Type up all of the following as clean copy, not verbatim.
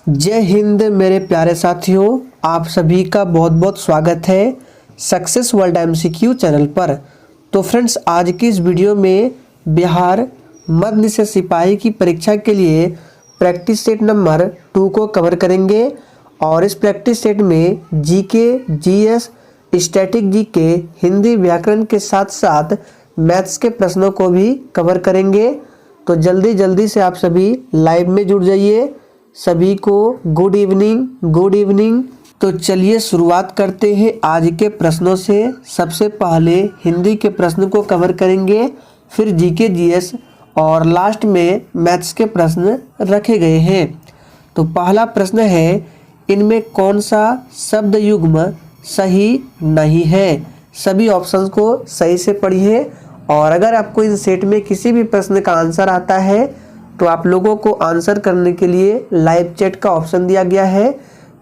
जय हिंद मेरे प्यारे साथियों, आप सभी का बहुत बहुत स्वागत है सक्सेस वर्ल्ड एमसीक्यू चैनल पर। तो फ्रेंड्स, आज की इस वीडियो में बिहार मध्य निषेध सिपाही की परीक्षा के लिए प्रैक्टिस सेट नंबर 2 को कवर करेंगे और इस प्रैक्टिस सेट में GK, GS, static GK, Hindi व्याकरण के साथ साथ मैथ्स के प्रश्नों को भी कवर करेंगे। तो जल्दी जल्दी से आप सभी लाइव में जुड़ जाइए। सभी को गुड इवनिंग। तो चलिए शुरुआत करते हैं आज के प्रश्नों से। सबसे पहले हिंदी के प्रश्न को कवर करेंगे, फिर जीके, जीएस और लास्ट में मैथ्स के प्रश्न रखे गए हैं। तो पहला प्रश्न है, इनमें कौन सा शब्द युग्म सही नहीं है। सभी ऑप्शंस को सही से पढ़िए और अगर आपको इन सेट में किसी भी प्रश्न का आंसर आता है तो आप लोगों को आंसर करने के लिए लाइव चैट का ऑप्शन दिया गया है।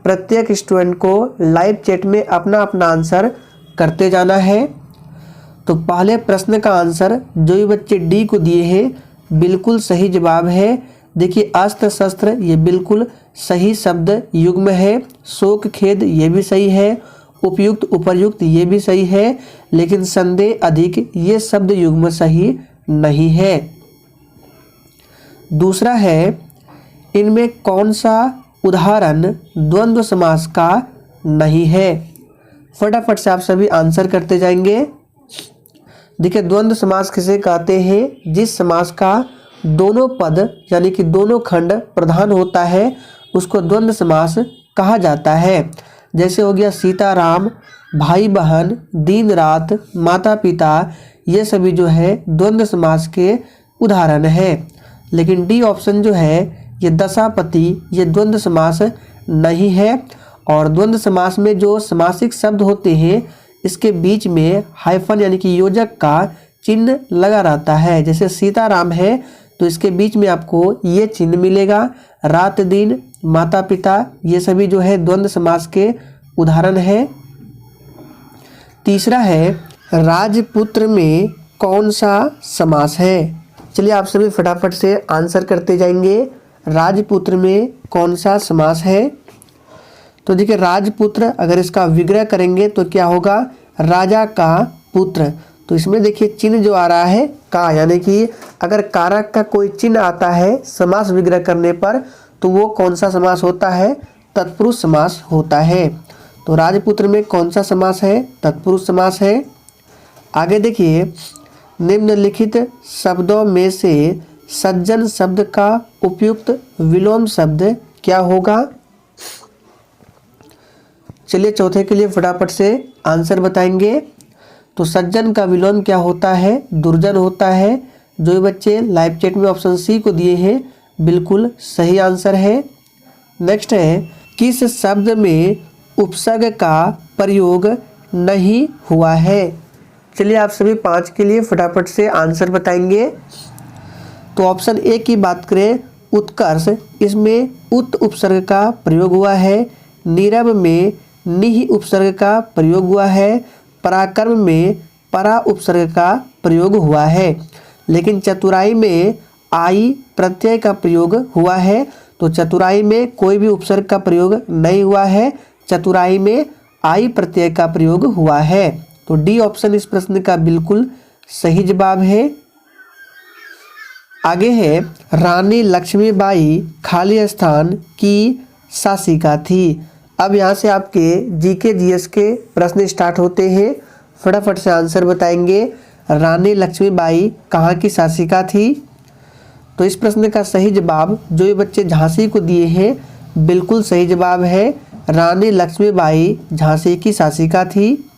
प्रत्येक स्टूडेंट को लाइव चैट में अपना अपना आंसर करते जाना है। तो पहले प्रश्न का आंसर जो ये बच्चे डी को दिए हैं बिल्कुल सही जवाब है। देखिए, अस्त्र शस्त्र ये बिल्कुल सही शब्द युग्म है। शोक खेद ये भी सही है। उपयुक्त उपर्युक्त ये भी सही है, लेकिन संदेह अधिक ये शब्द युग्म सही नहीं है। दूसरा है, इनमें कौन सा उदाहरण द्वंद्व समास का नहीं है। फटाफट से आप सभी आंसर करते जाएंगे। देखिए, द्वंद्व समास किसे कहते हैं? जिस समास का दोनों पद यानी कि दोनों खंड प्रधान होता है उसको द्वंद्व समास कहा जाता है। जैसे हो गया सीताराम, भाई बहन, दिन रात, माता पिता, ये सभी जो है द्वंद्व समास के उदाहरण है। लेकिन डी ऑप्शन जो है ये दशापति ये द्वंद्व समास नहीं है। और द्वंद्व समास में जो समासिक शब्द होते हैं इसके बीच में हाइफन यानी कि योजक का चिन्ह लगा रहता है। जैसे सीताराम है तो इसके बीच में आपको ये चिन्ह मिलेगा। रात दिन, माता पिता, ये सभी जो है द्वंद्व समास के उदाहरण है। तीसरा है, राजपुत्र में कौन सा समास है। चलिए आप सभी फटाफट से आंसर करते जाएंगे। राजपुत्र में कौन सा समास है? तो देखिए, राजपुत्र अगर इसका विग्रह करेंगे तो क्या होगा? राजा का पुत्र। तो इसमें देखिए चिन्ह जो आ रहा है का, यानी कि अगर कारक का कोई चिन्ह आता है समास विग्रह करने पर तो वो कौन सा समास होता है? तत्पुरुष समास होता है। तो राजपुत्र में कौन सा समास है? तत्पुरुष समास है। आगे देखिए, निम्नलिखित शब्दों में से सज्जन शब्द का उपयुक्त विलोम शब्द क्या होगा? चलिए चौथे के लिए फटाफट से आंसर बताएंगे। तो सज्जन का विलोम क्या होता है? दुर्जन होता है। जो ये बच्चे लाइव चैट में ऑप्शन सी को दिए हैं बिल्कुल सही आंसर है। नेक्स्ट है, किस शब्द में उपसर्ग का प्रयोग नहीं हुआ है। चलिए आप सभी 5 के लिए फटाफट से आंसर बताएंगे। तो ऑप्शन ए की बात करें, उत्कर्ष, इसमें उत उपसर्ग का प्रयोग हुआ है। नीरव में निह उपसर्ग का प्रयोग हुआ है। पराक्रम में परा उपसर्ग का प्रयोग हुआ है। लेकिन चतुराई में आई प्रत्यय का प्रयोग हुआ है। तो चतुराई में कोई भी उपसर्ग का प्रयोग नहीं हुआ है। चतुराई में आई प्रत्यय का प्रयोग हुआ है। तो डी ऑप्शन इस प्रश्न का बिल्कुल सही जवाब है। आगे है, रानी लक्ष्मीबाई खाली स्थान की शासिका थी। अब यहाँ से आपके जीके जीएस के प्रश्न स्टार्ट होते हैं। फटाफट से आंसर बताएंगे। रानी लक्ष्मीबाई कहाँ की शासिका थी? तो इस प्रश्न का सही जवाब जो ये बच्चे झांसी को दिए हैं बिल्कुल सही जवाब है। रानी लक्ष्मीबाई झांसी की शासिका थी।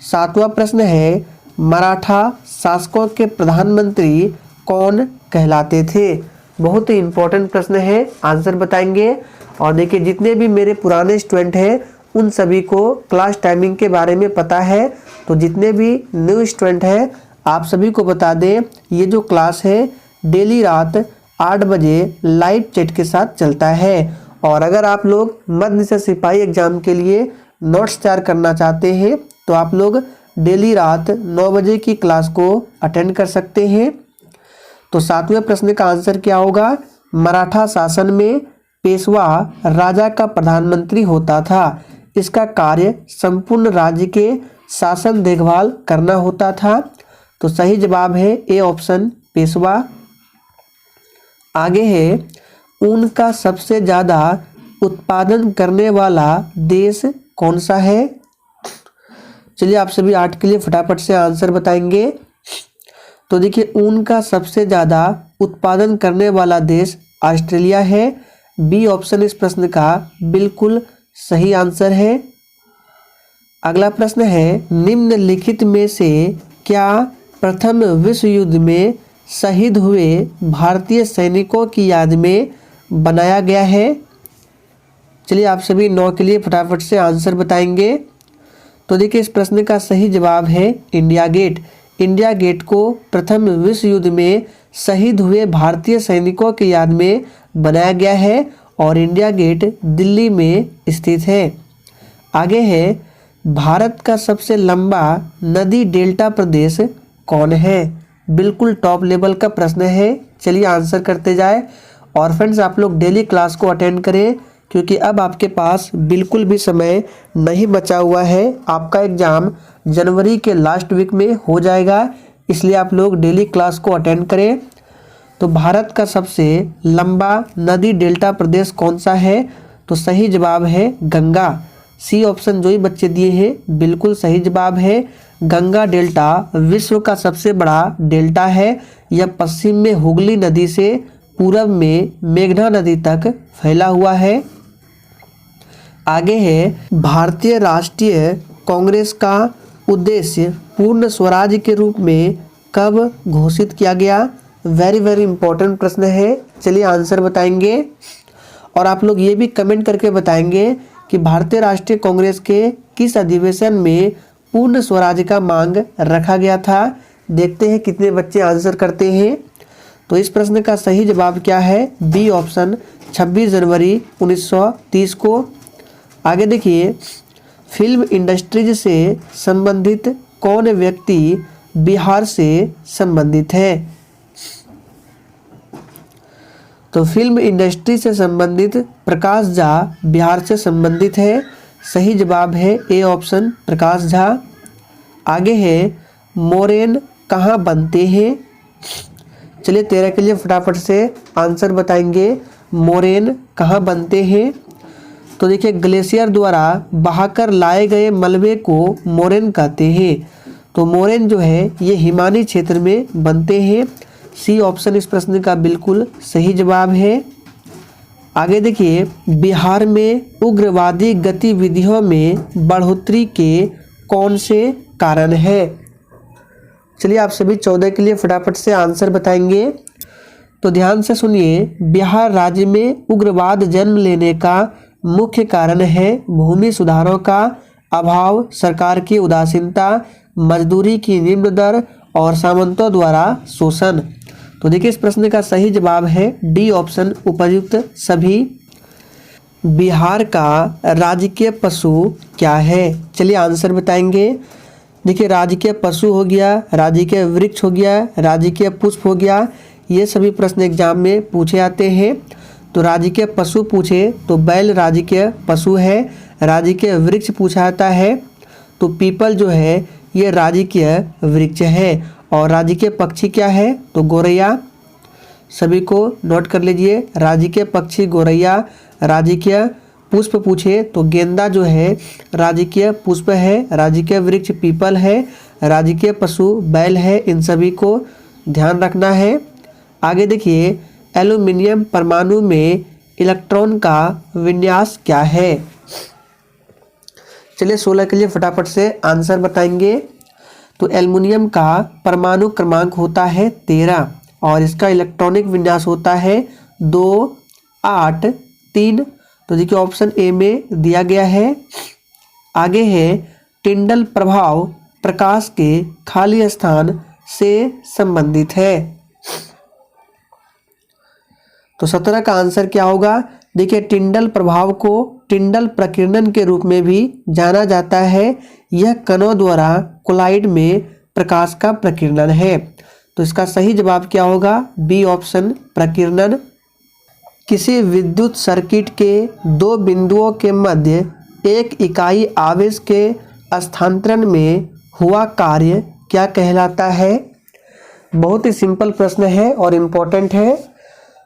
7वां प्रश्न है, मराठा शासकों के प्रधानमंत्री कौन कहलाते थे। बहुत ही इंपॉर्टेंट प्रश्न है, आंसर बताएंगे। और देखिए, जितने भी मेरे पुराने स्टूडेंट हैं उन सभी को क्लास टाइमिंग के बारे में पता है। तो जितने भी न्यू स्टूडेंट हैं आप सभी को बता दें, ये जो क्लास है डेली रात 8 बजे लाइव चैट के साथ चलता है। और अगर आप लोग मध्य निषेध सिपाही एग्जाम के लिए नोट्स तैयार करना चाहते हैं तो आप लोग डेली रात 9 बजे की क्लास को अटेंड कर सकते हैं। तो 7वें प्रश्न का आंसर क्या होगा? मराठा शासन में पेशवा राजा का प्रधानमंत्री होता था। इसका कार्य संपूर्ण राज्य के शासन देखभाल करना होता था। तो सही जवाब है ए ऑप्शन पेशवा। आगे है, ऊन का सबसे ज़्यादा उत्पादन करने वाला देश कौन सा है? चलिए आप सभी 8 के लिए फटाफट से आंसर बताएंगे। तो देखिए, ऊन का सबसे ज़्यादा उत्पादन करने वाला देश ऑस्ट्रेलिया है। बी ऑप्शन इस प्रश्न का बिल्कुल सही आंसर है। अगला प्रश्न है, निम्नलिखित में से क्या प्रथम विश्व युद्ध में शहीद हुए भारतीय सैनिकों की याद में बनाया गया है? चलिए आप सभी 9 के लिए फटाफट से आंसर बताएंगे। तो देखिए, इस प्रश्न का सही जवाब है इंडिया गेट। इंडिया गेट को प्रथम विश्व युद्ध में शहीद हुए भारतीय सैनिकों की याद में बनाया गया है और इंडिया गेट दिल्ली में स्थित है। आगे है, भारत का सबसे लंबा नदी डेल्टा प्रदेश कौन है? बिल्कुल टॉप लेवल का प्रश्न है। चलिए आंसर करते जाए। और फ्रेंड्स, आप लोग डेली क्लास को अटेंड करें, क्योंकि अब आपके पास बिल्कुल भी समय नहीं बचा हुआ है। आपका एग्ज़ाम जनवरी के लास्ट वीक में हो जाएगा, इसलिए आप लोग डेली क्लास को अटेंड करें। तो भारत का सबसे लंबा नदी डेल्टा प्रदेश कौन सा है? तो सही जवाब है गंगा। सी ऑप्शन जो ही बच्चे दिए हैं बिल्कुल सही जवाब है। गंगा डेल्टा विश्व का सबसे बड़ा डेल्टा है। यह पश्चिम में हुगली नदी से पूरब में मेघना नदी तक फैला हुआ है। आगे है, भारतीय राष्ट्रीय कांग्रेस का उद्देश्य पूर्ण स्वराज के रूप में कब घोषित किया गया? वेरी वेरी इंपॉर्टेंट प्रश्न है। चलिए आंसर बताएंगे। और आप लोग ये भी कमेंट करके बताएंगे कि भारतीय राष्ट्रीय कांग्रेस के किस अधिवेशन में पूर्ण स्वराज का मांग रखा गया था। देखते हैं कितने बच्चे आंसर करते हैं। तो इस प्रश्न का सही जवाब क्या है? बी ऑप्शन 26 जनवरी 1930 को। आगे देखिए, फिल्म इंडस्ट्रीज से संबंधित कौन व्यक्ति बिहार से संबंधित है? तो फिल्म इंडस्ट्री से संबंधित प्रकाश झा बिहार से संबंधित है। सही जवाब है ए ऑप्शन प्रकाश झा। आगे है, मोरेन कहाँ बनते हैं? चलिए 13 के लिए फटाफट से आंसर बताएंगे। मोरेन कहाँ बनते हैं? तो देखिए, ग्लेशियर द्वारा बहाकर लाए गए मलबे को मोरेन कहते हैं। तो मोरेन जो है ये हिमानी क्षेत्र में बनते हैं। सी ऑप्शन इस प्रश्न का बिल्कुल सही जवाब है। आगे देखिए, बिहार में उग्रवादी गतिविधियों में बढ़ोतरी के कौन से कारण है? चलिए आप सभी 14 के लिए फटाफट से आंसर बताएंगे। तो ध्यान से सुनिए, बिहार राज्य में उग्रवाद जन्म लेने का मुख्य कारण है भूमि सुधारों का अभाव, सरकार की उदासीनता, मजदूरी की निम्न दर और सामंतों द्वारा शोषण। तो देखिए, इस प्रश्न का सही जवाब है डी ऑप्शन उपयुक्त सभी। बिहार का राजकीय पशु क्या है? चलिए आंसर बताएंगे। देखिए, राजकीय पशु हो गया, राजकीय वृक्ष हो गया, राजकीय पुष्प हो गया, ये सभी प्रश्न एग्जाम में पूछे आते हैं। तो राजकीय पशु पूछे तो बैल राजकीय पशु है। राजकीय वृक्ष पूछा जाता है तो पीपल जो है ये राजकीय वृक्ष है। और राजकीय पक्षी क्या है? तो गोरैया। सभी को नोट कर लीजिए, राजकीय पक्षी गोरैया। राजकीय पुष्प पूछे तो गेंदा जो है राजकीय पुष्प है। राजकीय वृक्ष पीपल है। राजकीय पशु बैल है। इन सभी को ध्यान रखना है। आगे देखिए, एल्यूमिनियम परमाणु में इलेक्ट्रॉन का विन्यास क्या है? चलिए 16 के लिए फटाफट से आंसर बताएंगे। तो एल्युमिनियम का परमाणु क्रमांक होता है 13 और इसका इलेक्ट्रॉनिक विन्यास होता है 2, 8, 3। तो देखिए ऑप्शन ए में दिया गया है। आगे है, टिंडल प्रभाव प्रकाश के खाली स्थान से संबंधित है। तो 17 का आंसर क्या होगा? देखिए, टिंडल प्रभाव को टिंडल प्रकीर्णन के रूप में भी जाना जाता है। यह कणों द्वारा कोलाइड में प्रकाश का प्रकीर्णन है। तो इसका सही जवाब क्या होगा? बी ऑप्शन प्रकीर्णन। किसी विद्युत सर्किट के दो बिंदुओं के मध्य एक इकाई आवेश के स्थानांतरण में हुआ कार्य क्या कहलाता है? बहुत ही सिंपल प्रश्न है और इम्पोर्टेंट है।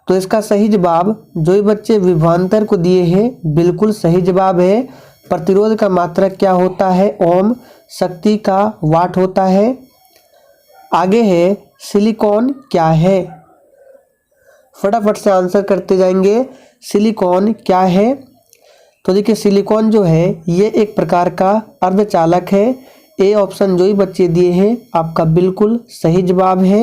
तो इसका सही जवाब जो ही बच्चे विभवांतर को दिए हैं बिल्कुल सही जवाब है। प्रतिरोध का मात्रक क्या होता है? ओम। शक्ति का वाट होता है। आगे है सिलिकॉन क्या है? फटाफट से आंसर करते जाएंगे। सिलिकॉन क्या है? तो देखिए सिलिकॉन जो है ये एक प्रकार का अर्धचालक है। ए ऑप्शन जो ही बच्चे दिए हैं आपका बिल्कुल सही जवाब है।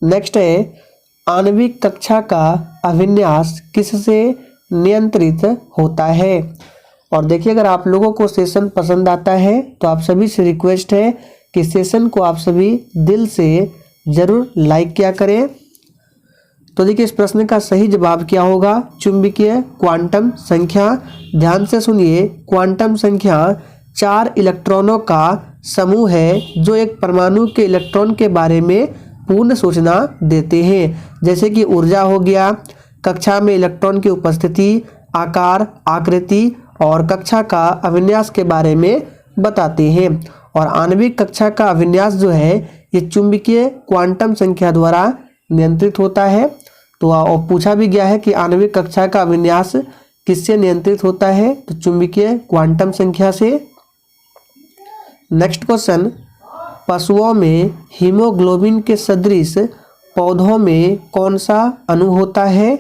नेक्स्ट है आणविक कक्षा का अभिन्यास किससे नियंत्रित होता है? और देखिए अगर आप लोगों को सेशन पसंद आता है तो आप सभी से रिक्वेस्ट है कि सेशन को आप सभी दिल से ज़रूर लाइक किया करें। तो देखिए इस प्रश्न का सही जवाब क्या होगा? चुंबकीय क्वांटम संख्या। ध्यान से सुनिए, क्वांटम संख्या 4 इलेक्ट्रॉनों का समूह है जो एक परमाणु के इलेक्ट्रॉन के बारे में पूर्ण सूचना देते हैं, जैसे कि ऊर्जा हो गया, कक्षा में इलेक्ट्रॉन की उपस्थिति, आकार, आकृति और कक्षा का अविन्यास के बारे में बताते हैं। और आणविक कक्षा का अविन्यास जो है ये चुंबकीय क्वांटम संख्या द्वारा नियंत्रित होता है। तो पूछा भी गया है कि आणविक कक्षा का अविन्यास किससे नियंत्रित होता है? तो चुंबकीय क्वांटम संख्या से। नेक्स्ट क्वेश्चन, पशुओं में हीमोग्लोबिन के सदृश पौधों में कौन सा अणु होता है?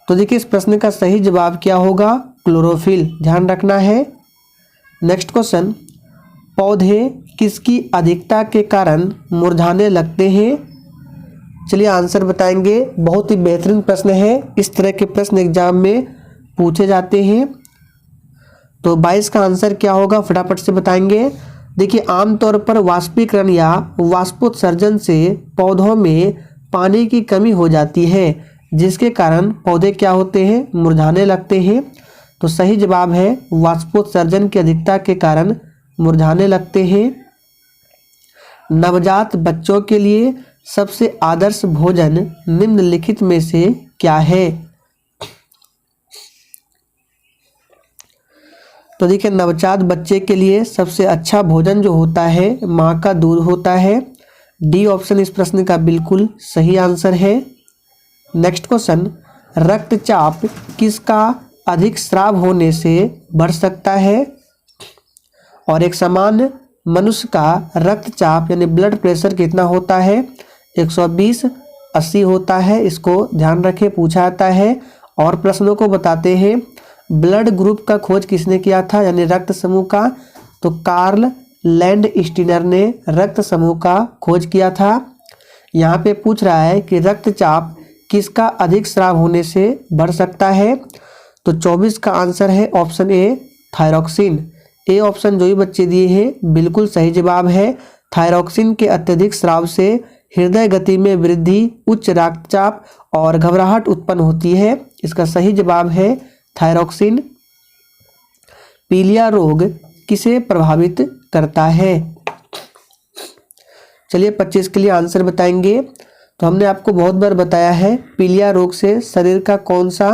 तो देखिए इस प्रश्न का सही जवाब क्या होगा? क्लोरोफिल। ध्यान रखना है। नेक्स्ट क्वेश्चन, पौधे किसकी अधिकता के कारण मुरझाने लगते हैं? चलिए आंसर बताएंगे। बहुत ही बेहतरीन प्रश्न है। इस तरह के प्रश्न एग्जाम में पूछे जाते हैं। तो 22 का आंसर क्या होगा फटाफट से बताएंगे। देखिए आमतौर पर वाष्पीकरण या वाष्पोत्सर्जन से पौधों में पानी की कमी हो जाती है, जिसके कारण पौधे क्या होते हैं? मुरझाने लगते हैं। तो सही जवाब है वाष्पोत्सर्जन की अधिकता के कारण मुरझाने लगते हैं। नवजात बच्चों के लिए सबसे आदर्श भोजन निम्नलिखित में से क्या है? तो देखिए नवजात बच्चे के लिए सबसे अच्छा भोजन जो होता है माँ का दूध होता है। डी ऑप्शन इस प्रश्न का बिल्कुल सही आंसर है। नेक्स्ट क्वेश्चन, रक्तचाप किसका अधिक स्राव होने से बढ़ सकता है? और एक सामान्य मनुष्य का रक्तचाप यानी ब्लड प्रेशर कितना होता है? 120/80 होता है। इसको ध्यान रखें, पूछा जाता है। और प्रश्नों को बताते हैं। ब्लड ग्रुप का खोज किसने किया था यानी रक्त समूह का? तो कार्ल लैंडस्टीनर ने रक्त समूह का खोज किया था। यहाँ पे पूछ रहा है कि रक्तचाप किसका अधिक स्राव होने से बढ़ सकता है? तो 24 का आंसर है option A thyroxine. A option जो ही बच्चे दिए हैं बिल्कुल सही जवाब है। थायरॉक्सिन के अत्यधिक स्राव से हृदय गति में वृद्धि, उच्च रक्तचाप और घबराहट उत्पन्न होती है। इसका सही जवाब है थायरॉक्सिन। पीलिया रोग किसे प्रभावित करता है? चलिए 25 के लिए आंसर बताएंगे। तो हमने आपको बहुत बार बताया है पीलिया रोग से शरीर का कौन सा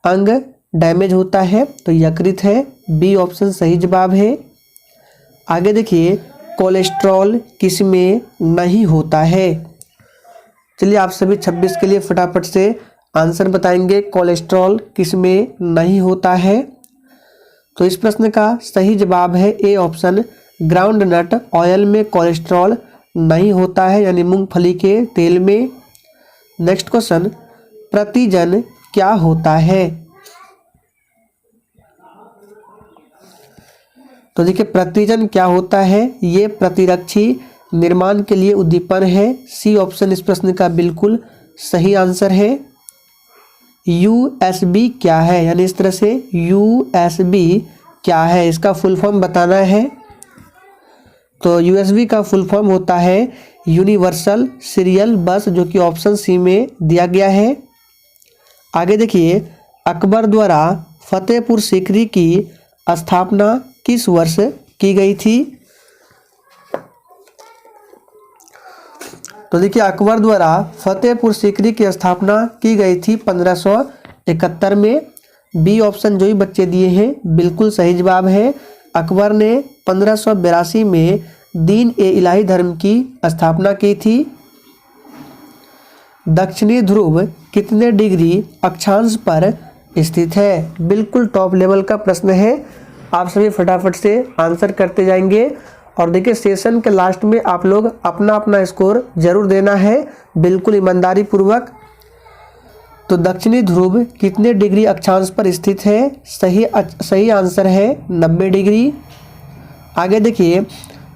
अंग डैमेज होता है? तो यकृत है। बी ऑप्शन सही जवाब है। आगे देखिए कोलेस्ट्रॉल किस में नहीं होता है? चलिए आप सभी 26 के लिए फटाफट से आंसर बताएंगे। कोलेस्ट्रॉल किस में नहीं होता है? तो इस प्रश्न का सही जवाब है A option ground nut oil में कोलेस्ट्रॉल नहीं होता है, यानी मूंगफली के तेल में। नेक्स्ट क्वेश्चन, प्रतिजन क्या होता है? तो देखिए प्रतिजन क्या होता है? ये प्रतिरक्षी निर्माण के लिए उद्दीपन है। सी ऑप्शन इस प्रश्न का बिल्कुल सही आंसर है। यूएसबी क्या है? यानी इस तरह से यूएसबी क्या है इसका फुल फॉर्म बताना है। तो यूएसबी का फुल फॉर्म होता है यूनिवर्सल सीरियल बस, जो कि ऑप्शन सी में दिया गया है। आगे देखिए अकबर द्वारा फतेहपुर सीकरी की स्थापना किस वर्ष की गई थी? तो देखिए अकबर द्वारा फतेहपुर सीकरी की स्थापना की गई थी 1571 में। बी ऑप्शन जो ही बच्चे दिए हैं बिल्कुल सही जवाब है। अकबर ने 1582 में दीन ए इलाही धर्म की स्थापना की थी। दक्षिणी ध्रुव कितने डिग्री अक्षांश पर स्थित है? बिल्कुल टॉप लेवल का प्रश्न है, आप सभी फटाफट से आंसर करते जाएंगे। और देखिए सेशन के लास्ट में आप लोग अपना अपना स्कोर जरूर देना है, बिल्कुल ईमानदारी पूर्वक। तो दक्षिणी ध्रुव कितने डिग्री अक्षांश पर स्थित है? सही आंसर है 90 डिग्री। आगे देखिए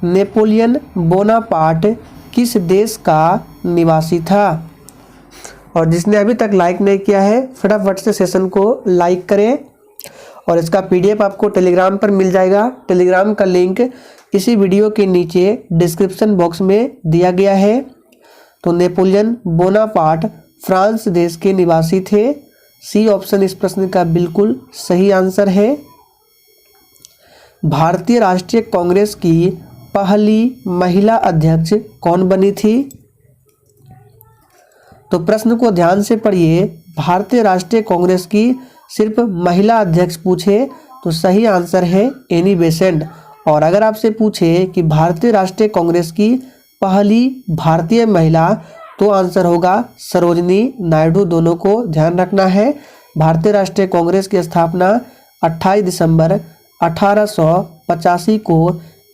नेपोलियन बोनापार्ट किस देश का निवासी था? और जिसने अभी तक लाइक नहीं किया है फटाफट से सेशन को लाइक करें। और इसका पीडीएफ आपको टेलीग्राम पर मिल जाएगा। टेलीग्राम का लिंक इसी वीडियो के नीचे डिस्क्रिप्शन बॉक्स में दिया गया है। तो नेपोलियन बोनापार्ट फ्रांस देश के निवासी थे। सी ऑप्शन इस प्रश्न का बिल्कुल सही आंसर है। भारतीय राष्ट्रीय कांग्रेस की पहली महिला अध्यक्ष कौन बनी थी? तो प्रश्न को ध्यान से पढ़िए। भारतीय राष्ट्रीय कांग्रेस की सिर्फ महिला अध्यक्ष पूछे तो सही आंसर है एनी बेसेंट। और अगर आपसे पूछे कि भारतीय राष्ट्रीय कांग्रेस की पहली भारतीय महिला तो आंसर होगा सरोजनी नायडू। दोनों को ध्यान रखना है। भारतीय राष्ट्रीय कांग्रेस की स्थापना 28 दिसंबर 1885 को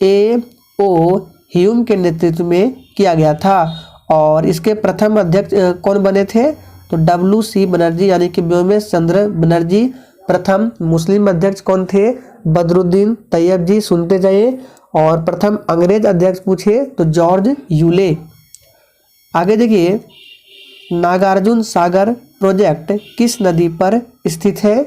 A.O. ह्यूम के नेतृत्व में किया गया था। और इसके प्रथम अध्यक्ष कौन बने थे? तो W.C. बनर्जी यानी कि व्योमेश चंद्र बनर्जी प्रथम। मुस्लिम अध्यक्ष कौन थे? बदरुद्दीन तैयब जी, सुनते जाइए। और प्रथम अंग्रेज अध्यक्ष पूछे तो जॉर्ज यूले। आगे देखिए नागार्जुन सागर प्रोजेक्ट किस नदी पर स्थित है?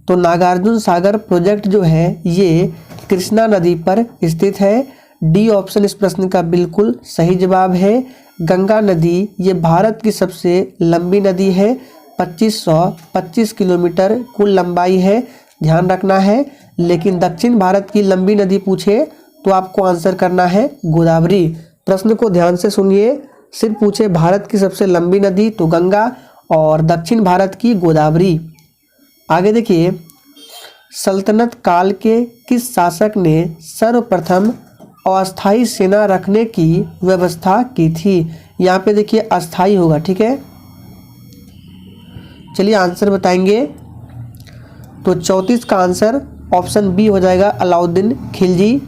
तो नागार्जुन सागर प्रोजेक्ट जो है ये कृष्णा नदी पर स्थित है। डी ऑप्शन इस प्रश्न का बिल्कुल सही जवाब है। गंगा नदी ये भारत की सबसे लंबी नदी है। 2525 किलोमीटर कुल लंबाई है, ध्यान रखना है। लेकिन दक्षिण भारत की लंबी नदी पूछे तो आपको आंसर करना है गोदावरी। प्रश्न को ध्यान से सुनिए। सिर्फ पूछे भारत की सबसे लंबी नदी तो गंगा और दक्षिण भारत की गोदावरी। आगे देखिए सल्तनत काल के किस शासक ने सर्वप्रथम अस्थाई सेना रखने की व्यवस्था की थी? यहाँ पे देखिए अस्थाई होगा, ठीक है। चलिए आंसर बताएंगे। तो 34 का आंसर ऑप्शन बी हो जाएगा, अलाउद्दीन खिलजी।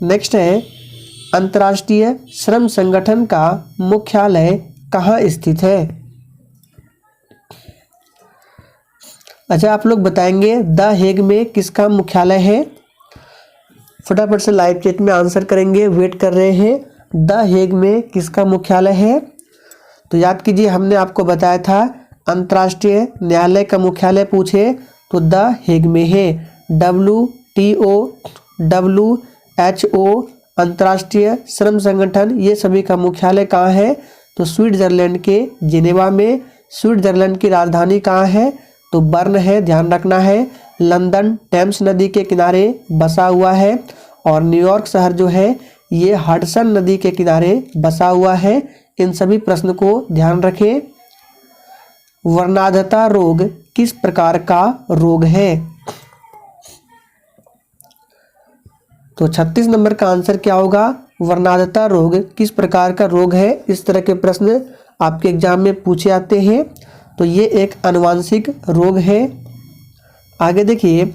नेक्स्ट है अंतर्राष्ट्रीय श्रम संगठन का मुख्यालय कहाँ स्थित है? अच्छा आप लोग बताएंगे द हेग में किसका मुख्यालय है? फटाफट से लाइव चैट में आंसर करेंगे, वेट कर रहे हैं। द हेग में किसका मुख्यालय है? तो याद कीजिए हमने आपको बताया था अंतर्राष्ट्रीय न्यायालय का मुख्यालय पूछे तो द हेग में है। WTO, WHO, अंतर्राष्ट्रीय श्रम संगठन ये सभी का मुख्यालय कहाँ है? तो स्विट्जरलैंड के जिनेवा में। स्विट्जरलैंड की राजधानी कहाँ है? तो बर्न है, ध्यान रखना है। लंदन टेम्स नदी के किनारे बसा हुआ है। और न्यूयॉर्क शहर जो है ये हडसन नदी के किनारे बसा हुआ है। इन सभी प्रश्न को ध्यान रखें। वर्णांधता रोग किस प्रकार का रोग है? तो 36 नंबर का आंसर क्या होगा? वर्णांधता रोग किस प्रकार का रोग है? इस तरह के प्रश्न आपके एग्जाम में पूछे आते हैं। तो ये एक आनुवांशिक रोग है। आगे देखिए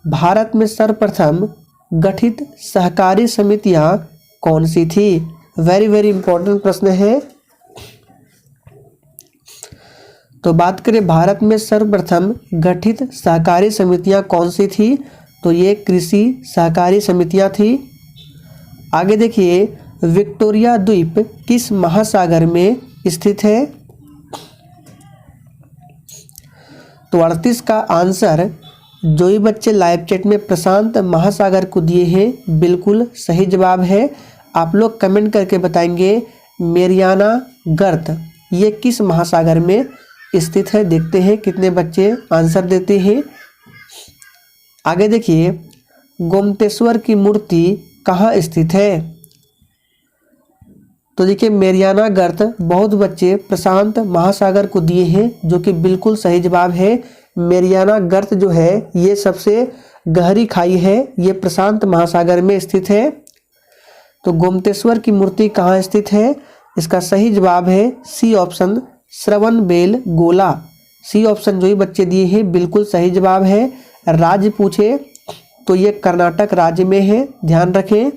भारत में सर्वप्रथम गठित सहकारी समितियां कौन सी थी? वेरी वेरी इंपॉर्टेंट प्रश्न है। तो बात करें भारत में सर्वप्रथम गठित सहकारी समितियां कौन सी थी? तो ये कृषि सहकारी समितियां थी। आगे देखिए विक्टोरिया द्वीप किस महासागर में स्थित है? तो 38 का आंसर जो ही बच्चे लाइव चैट में प्रशांत महासागर को दिए हैं बिल्कुल सही जवाब है। आप लोग कमेंट करके बताएंगे मेरियाना गर्त ये किस महासागर में स्थित है। देखते हैं कितने बच्चे आंसर देते हैं। आगे देखिए गोमतेश्वर की मूर्ति कहाँ स्थित है? तो देखिए मेरियाना गर्त बहुत बच्चे प्रशांत महासागर को दिए हैं, जो कि बिल्कुल सही जवाब है। मेरियाना गर्त जो है ये सबसे गहरी खाई है, ये प्रशांत महासागर में स्थित है। तो गोमतेश्वर की मूर्ति कहाँ स्थित है? इसका सही जवाब है सी ऑप्शन, श्रवणबेल गोला। सी ऑप्शन जो ही बच्चे दिए हैं बिल्कुल सही जवाब है। राज्य पूछे तो ये कर्नाटक राज्य में है, ध्यान रखें।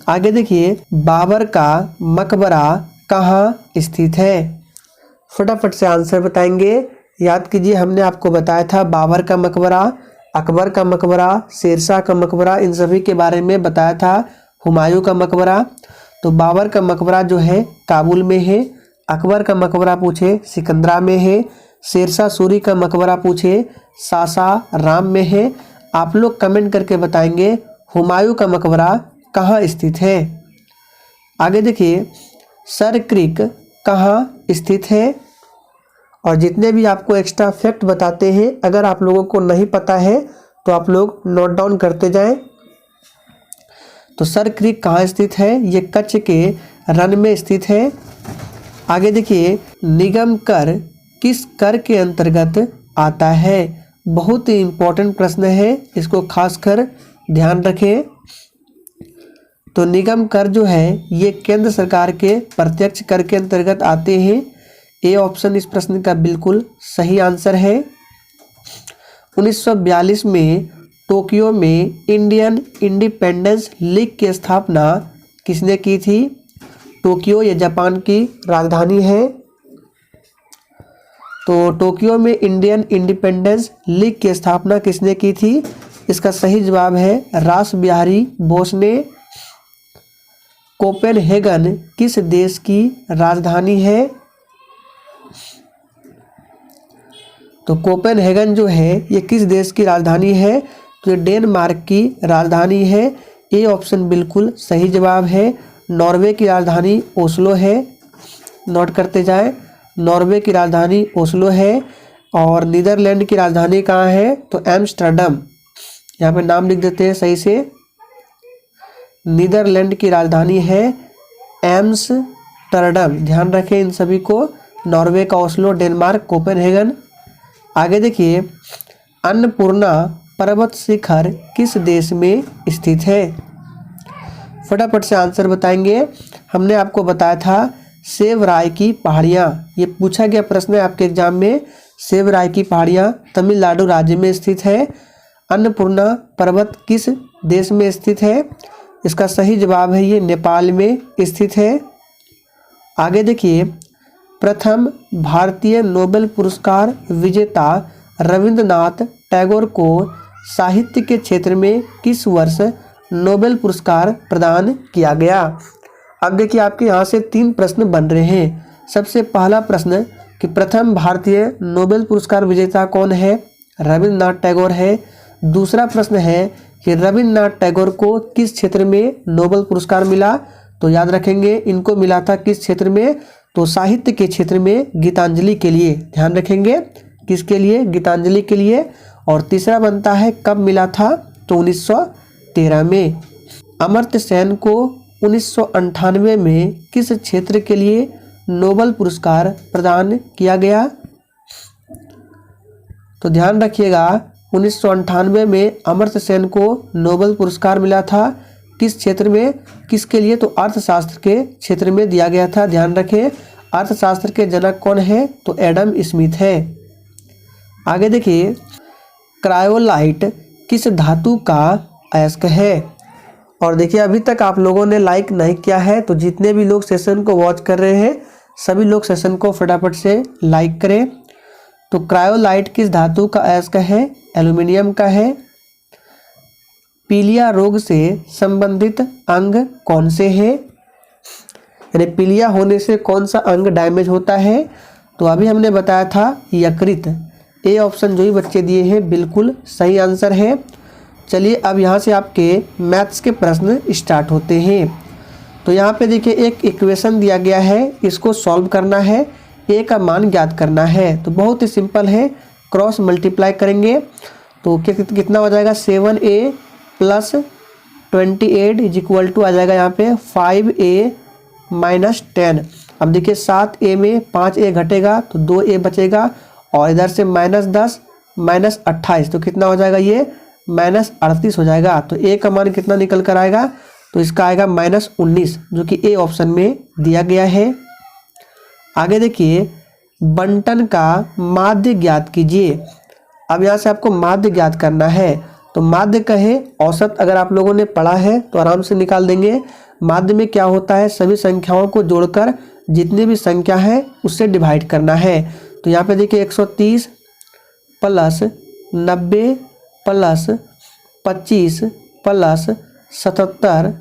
आगे देखिए बाबर का मकबरा कहाँ स्थित है? फटाफट से आंसर बताएंगे। याद कीजिए हमने आपको बताया था बाबर का मकबरा, अकबर का मकबरा, शेरशाह का मकबरा, इन सभी के बारे में बताया था। हुमायूं का मकबरा, तो बाबर का मकबरा जो है काबुल में है। अकबर का मकबरा पूछे सिकंदरा में है। शेरशाह सूरी का मकबरा पूछे सासाराम में है। आप लोग कमेंट करके बताएंगे हुमायूं का मकबरा कहाँ स्थित है। आगे देखिए सर क्रीक कहाँ स्थित है? और जितने भी आपको एक्स्ट्रा फैक्ट बताते हैं, अगर आप लोगों को नहीं पता है तो आप लोग नोट डाउन करते जाएं। तो सर क्रीक कहाँ स्थित है? ये कच्छ के रन में स्थित है। आगे देखिए निगम कर किस कर के अंतर्गत आता है? बहुत ही इम्पोर्टेंट प्रश्न है, इसको खासकर ध्यान रखें। तो निगम कर जो है ये केंद्र सरकार के प्रत्यक्ष कर के अंतर्गत आते हैं। ए ऑप्शन इस प्रश्न का बिल्कुल सही आंसर है। 1942 में टोक्यो में इंडियन इंडिपेंडेंस लीग की स्थापना किसने की थी? टोक्यो ये जापान की राजधानी है। तो टोक्यो में इंडियन इंडिपेंडेंस लीग की स्थापना किसने की थी? इसका सही जवाब है रास बिहारी बोस ने। कोपेनहेगन किस देश की राजधानी है? तो कोपेनहेगन जो है ये किस देश की राजधानी है? तो ये डेनमार्क की राजधानी है। ए ऑप्शन बिल्कुल सही जवाब है। नॉर्वे की राजधानी ओस्लो है, नोट करते जाएं। नॉर्वे की राजधानी ओस्लो है। और नीदरलैंड की राजधानी कहाँ है? तो एम्स्टर्डम। यहाँ पे नाम लिख देते हैं सही से। नीदरलैंड की राजधानी है एम्स्टर्डम, ध्यान रखें इन सभी को। नॉर्वे का ओस्लो, डेनमार्क कोपेनहेगन। आगे देखिए अन्नपूर्णा पर्वत शिखर किस देश में स्थित है? फटाफट से आंसर बताएंगे। हमने आपको बताया था सेवराय की पहाड़ियाँ, ये पूछा गया प्रश्न है आपके एग्जाम में। सेवराय की पहाड़ियाँ तमिलनाडु राज्य में स्थित है। अन्नपूर्णा पर्वत किस देश में स्थित है? इसका सही जवाब है ये नेपाल में स्थित है। आगे देखिए प्रथम भारतीय नोबेल पुरस्कार विजेता रविंद्रनाथ टैगोर को साहित्य के क्षेत्र में किस वर्ष नोबेल पुरस्कार प्रदान किया गया? अब देखिए आपके यहाँ से 3 प्रश्न बन रहे हैं। सबसे पहला प्रश्न कि प्रथम भारतीय नोबेल पुरस्कार विजेता कौन है? रविंद्रनाथ टैगोर है। दूसरा प्रश्न है कि रविंद्रनाथ टैगोर को किस क्षेत्र में नोबेल पुरस्कार मिला? तो याद रखेंगे इनको मिला था किस क्षेत्र में? तो साहित्य के क्षेत्र में, गीतांजलि के लिए। ध्यान रखेंगे किसके लिए? गीतांजलि के लिए। और तीसरा बनता है कब मिला था? तो 1913 में। अमर्त्य सेन को 1998 में किस क्षेत्र के लिए नोबेल पुरस्कार प्रदान किया गया? तो ध्यान रखिएगा 1998 में अमर्त्य सेन को नोबेल पुरस्कार मिला था। किस क्षेत्र में, किसके लिए? तो अर्थशास्त्र के क्षेत्र में दिया गया था। ध्यान रखें अर्थशास्त्र के जनक कौन है? तो एडम स्मिथ है। आगे देखिए क्रायोलाइट किस धातु का अयस्क है? और देखिए अभी तक आप लोगों ने लाइक नहीं किया है, तो जितने भी लोग सेशन को वॉच कर रहे हैं सभी लोग सेशन को फटाफट से लाइक करें। तो क्रायोलाइट किस धातु का अयस्क है? एल्यूमिनियम का है। पीलिया रोग से संबंधित अंग कौन से हैं? यानी पीलिया होने से कौन सा अंग डैमेज होता है? तो अभी हमने बताया था यकृत। ए ऑप्शन जो ही बच्चे दिए हैं बिल्कुल सही आंसर है। चलिए अब यहाँ से आपके मैथ्स के प्रश्न स्टार्ट होते हैं। तो यहाँ पे देखिए एक इक्वेशन दिया गया है, इसको सॉल्व करना है, ए का मान ज्ञात करना है। तो बहुत ही सिंपल है, क्रॉस मल्टीप्लाई करेंगे तो कितना हो जाएगा? 7a + 28 इज इक्वल टू आ जाएगा यहाँ पे 5a -10। अब देखिए 7a में 5a घटेगा तो 2a बचेगा और इधर से -10 -28 तो कितना हो जाएगा ये -38 हो जाएगा। तो a का मान कितना निकल कर आएगा, तो इसका आएगा -19 जो कि ए ऑप्शन में दिया गया है। आगे देखिए बंटन का माध्य ज्ञात कीजिए। अब यहाँ से आपको माध्य ज्ञात करना है। तो माध्य कहे औसत अगर आप लोगों ने पढ़ा है तो आराम से निकाल देंगे। माध्य में क्या होता है, सभी संख्याओं को जोड़कर जितनी भी संख्या है उससे डिवाइड करना है। तो यहाँ पे देखिए 130 प्लस 90 प्लस 25 प्लस 77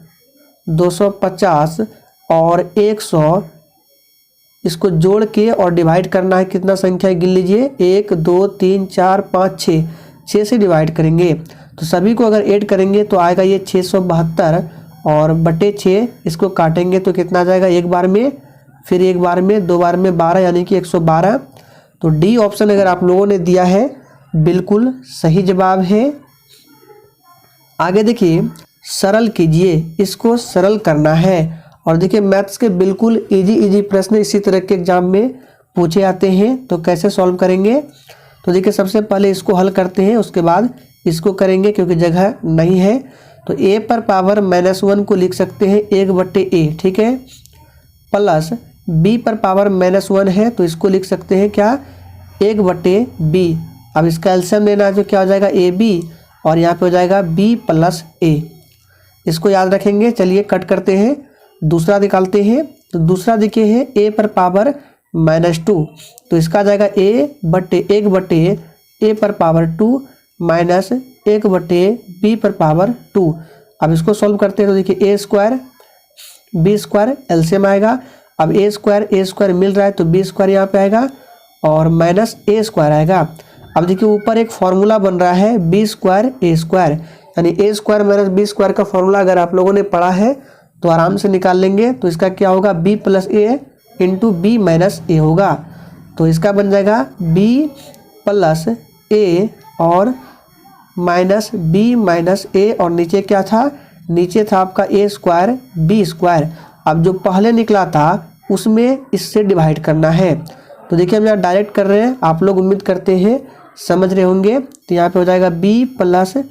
250 और 100 इसको जोड़ के और डिवाइड करना है। कितना संख्या गिन लीजिए, 1 2 3 4 5 6 से डिवाइड करेंगे। तो सभी को अगर ऐड करेंगे तो आएगा ये 672 और बटे 6 इसको काटेंगे तो कितना आ जाएगा, एक बार में, फिर एक बार में, दो बार में 12 यानी कि 112। तो डी ऑप्शन अगर आप लोगों ने दिया है बिल्कुल सही जवाब है। आगे देखिए सरल कीजिए, इसको सरल करना है। और देखिए मैथ्स के बिल्कुल इजी प्रश्न इसी तरह के एग्जाम में पूछे आते हैं। तो कैसे सॉल्व करेंगे, तो देखिए सबसे पहले इसको हल करते हैं, उसके बाद इसको करेंगे क्योंकि जगह नहीं है। तो a पर पावर -1 को लिख सकते हैं 1/a, ठीक है, प्लस b पर पावर -1 है तो इसको लिख सकते हैं क्या, 1/b। अब इसका एलसीएम लेना है जो क्या हो जाएगा ab और यहाँ पे हो जाएगा b + a। इसको याद रखेंगे। चलिए कट करते हैं, दूसरा निकालते हैं। तो दूसरा देखिए है a पर पावर -2 तो इसका आ जाएगा 1/a पर पावर 2 माइनस 1/b पर पावर 2। अब इसको सॉल्व करते हैं तो देखिए a² b² एलसीएम आएगा। अब a² मिल रहा है तो b² यहाँ पे आएगा और माइनस a² आएगा। अब देखिए ऊपर एक फॉर्मूला बन रहा है b² a², यानी a² माइनस b² का फॉर्मूला अगर आप लोगों ने पढ़ा है तो आराम से निकाल लेंगे। तो इसका क्या होगा, b + a into b minus a होगा। तो इसका बन जाएगा b + a और माइनस b माइनस a और नीचे क्या था, नीचे था आपका a² b²। अब जो पहले निकला था उसमें इससे डिवाइड करना है। तो देखिए हम यहाँ डायरेक्ट कर रहे हैं, आप लोग उम्मीद करते हैं समझ रहे होंगे। तो यहाँ पे हो जाएगा b +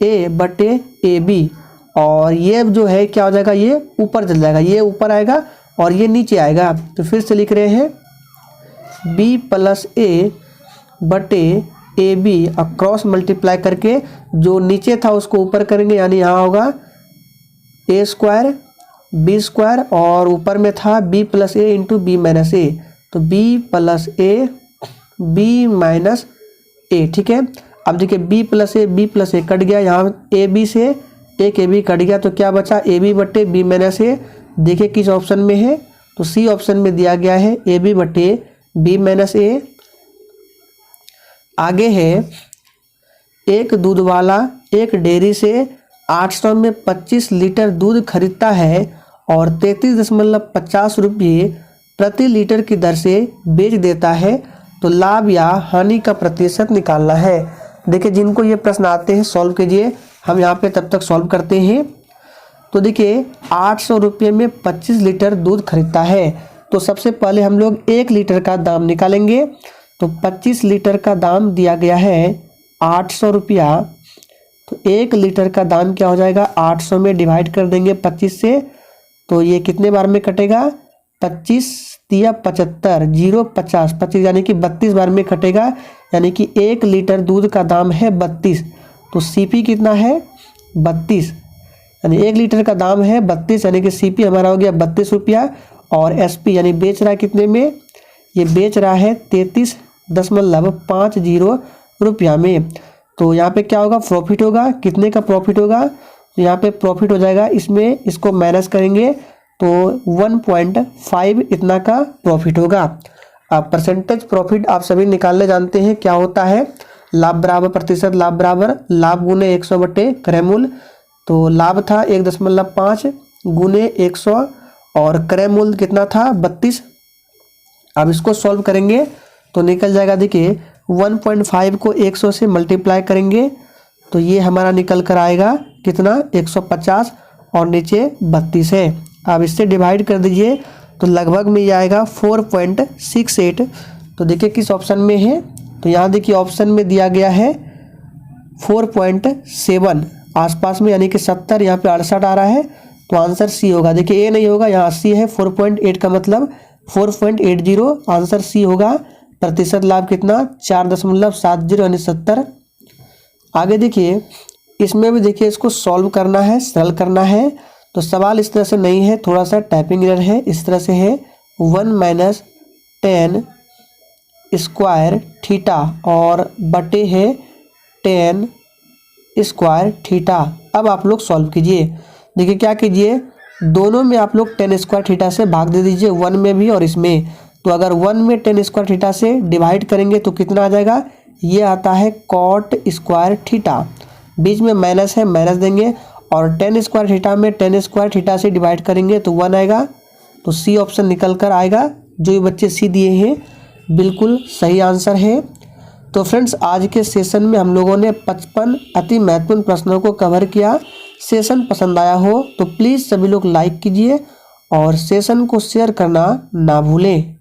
a/ab और ये जो है क्या हो जाएगा, ये ऊपर चल जाएगा, ये ऊपर आएगा और ये नीचे आएगा। तो फिर से लिख रहे हैं b + a/ab और क्रॉस मल्टीप्लाई करके जो नीचे था उसको ऊपर करेंगे, यानी यहाँ होगा a² b² और ऊपर में था b + a into b minus a। तो b + a b minus a, ठीक है। अब देखिए b + a कट गया, यहाँ ab से एक ab कट गया तो क्या बचा, ab/b माइनस a। देखिए किस ऑप्शन में है, तो सी ऑप्शन में दिया गया है ab/b माइनस a। आगे है एक दूध वाला एक डेयरी से 800 में 25 लीटर दूध खरीदता है और 33.50 रुपये प्रति लीटर की दर से बेच देता है। तो लाभ या हानि का प्रतिशत निकालना है। देखिए जिनको ये प्रश्न आते हैं सॉल्व कीजिए, हम यहाँ पे तब तक सॉल्व करते हैं। तो देखिए 800 रुपये में 25 लीटर दूध खरीदता है। तो सबसे पहले हम लोग 1 लीटर का दाम निकालेंगे। तो 25 लीटर का दाम दिया गया है 800 रुपया। तो 1 लीटर का दाम क्या हो जाएगा, 800 में डिवाइड कर देंगे 25 से। तो ये कितने बार में कटेगा, 25 या 75 0 50 25 यानी कि 32 बार में कटेगा, यानी कि 1 लीटर दूध का दाम है 32। तो सीपी कितना है 32, यानी 1 लीटर का दाम है 32 यानी कि सीपी हमारा हो गया 32 रुपया। और एसपी यानी बेच रहा है कितने में, ये बेच रहा है 33.50 रुपया में। तो यहाँ पे क्या होगा, प्रॉफिट होगा, कितने का प्रॉफिट होगा, तो यहाँ पे प्रॉफिट हो जाएगा, इसमें इसको माइनस करेंगे तो 1.5 इतना का प्रॉफिट होगा। अब परसेंटेज प्रॉफिट आप सभी निकालने जानते हैं क्या होता है, लाभ बराबर प्रतिशत लाभ बराबर लाभ गुने 100 बटे क्रय मूल्य। तो लाभ था 1.5 गुने 100 और क्रय मूल्य कितना था 32। अब इसको सॉल्व करेंगे तो निकल जाएगा, देखिए 1.5 को 100 से मल्टीप्लाई करेंगे तो ये हमारा निकल कर आएगा कितना 150 और नीचे 32 है। आप इससे डिवाइड कर दीजिए तो लगभग में ये आएगा 4.68। तो देखिए किस ऑप्शन में है, तो यहाँ देखिए ऑप्शन में दिया गया है 4.7 आसपास में, यानी कि 70, यहाँ पे 68 आ रहा है, तो आंसर सी होगा। देखिए ए नहीं होगा, यहाँ सी है। 4.8 का मतलब 4.80, आंसर सी होगा। प्रतिशत लाभ कितना 4.70 यानी 70। आगे देखिए इसमें भी देखिए इसको सॉल्व करना है, सरल करना है। तो सवाल इस तरह से नहीं है, थोड़ा सा टाइपिंग एरर है। इस तरह से है 1 - 10 स्क्वायर थीटा और बटे है 10 स्क्वायर थीटा। अब आप लोग सॉल्व कीजिए। देखिए क्या कीजिए, दोनों में आप लोग 10 स्क्वायर थीटा से भाग दे दीजिए, 1 में भी और इसमें। तो अगर 1 में 10 स्क्वायर थीटा से डिवाइड करेंगे तो कितना आ जाएगा, ये आता है कॉट स्क्वायर थीटा। बीच में माइनस है, माइनस देंगे, और 10 स्क्वायर थीटा में 10 स्क्वायर थीटा से डिवाइड करेंगे तो 1 आएगा। तो सी ऑप्शन निकल कर आएगा। जो ये बच्चे सी दिए हैं बिल्कुल सही आंसर है। तो फ्रेंड्स आज के सेशन में हम लोगों ने 55 अति महत्वपूर्ण प्रश्नों को कवर किया। सेशन पसंद आया हो तो प्लीज़ सभी लोग लाइक कीजिए और सेशन को शेयर करना ना भूलें।